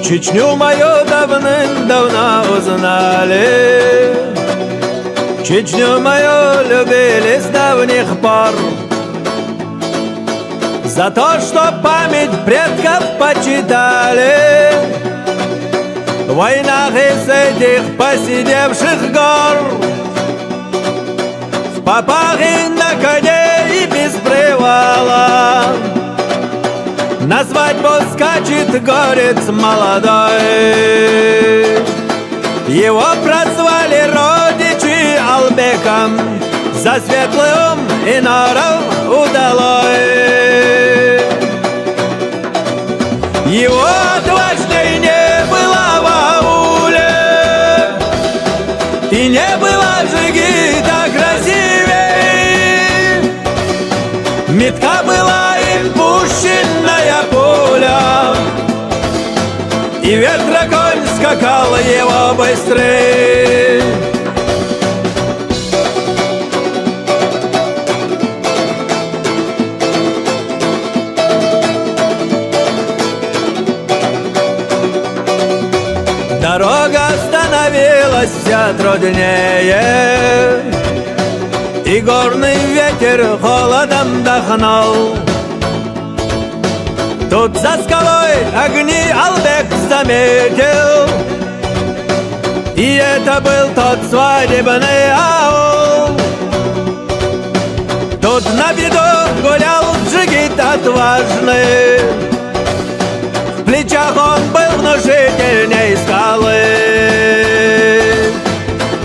Чечню мою давным-давно узнали, Чечню мою любили с давних пор. За то, что память предков почитали в войнах из этих посидевших гор. В попах и на коне и без привала на свадьбу скачет горец молодой. Его прозвали родичи Албеком за светлый ум и норов удалой. Его отважной не было в ауле, и не было Джигита красивей. Метка была им пущенная пуля, и ветер огонь скакал его быстрей. Дорога становилась вся труднее, и горный ветер холодом дохнул. Тут за скалой огни Албек заметил, и это был тот свадебный аул. Тут на виду гулял джигит отважный, в плечах он был внушительней скалы.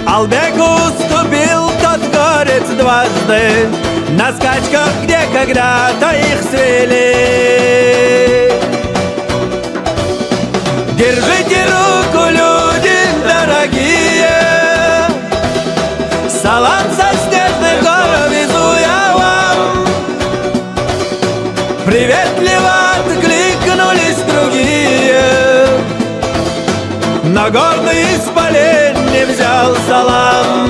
Албеку уступил тот горец дважды на скачках, где когда-то их свели. Держите руку, люди дорогие, салам со снежных гор везу я вам. Приветливо откликнулись другие, но гордый исполин не взял салам.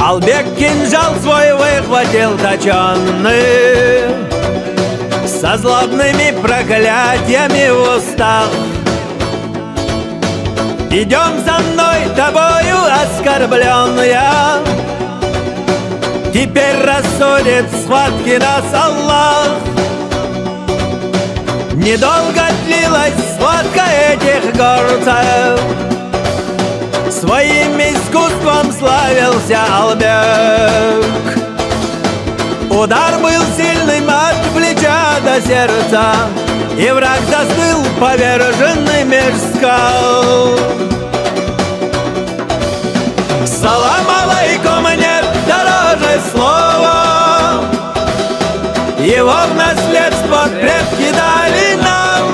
Албек кинжал свой выхватил точенный, со злобными проклятиями в устах. Идем за мной, тобою оскорблен я, теперь рассудит схватки нас Аллах. Недолго длилась схватка этих горцев, своим искусством славился Албек. Удар был сильным от плеча до сердца, и враг застыл, поверженный меж скал. Салам алейкум, нет дороже слова, его в наследство предки дали нам.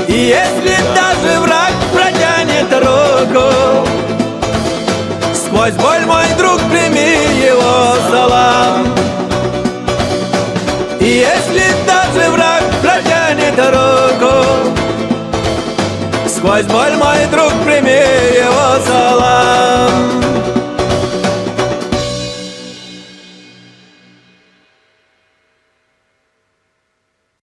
И если даже враг протянет руку, сквозь боль, мой друг, прими его салам. И если даже враг протянет руку, сквозь боль, мой друг, прими его салам.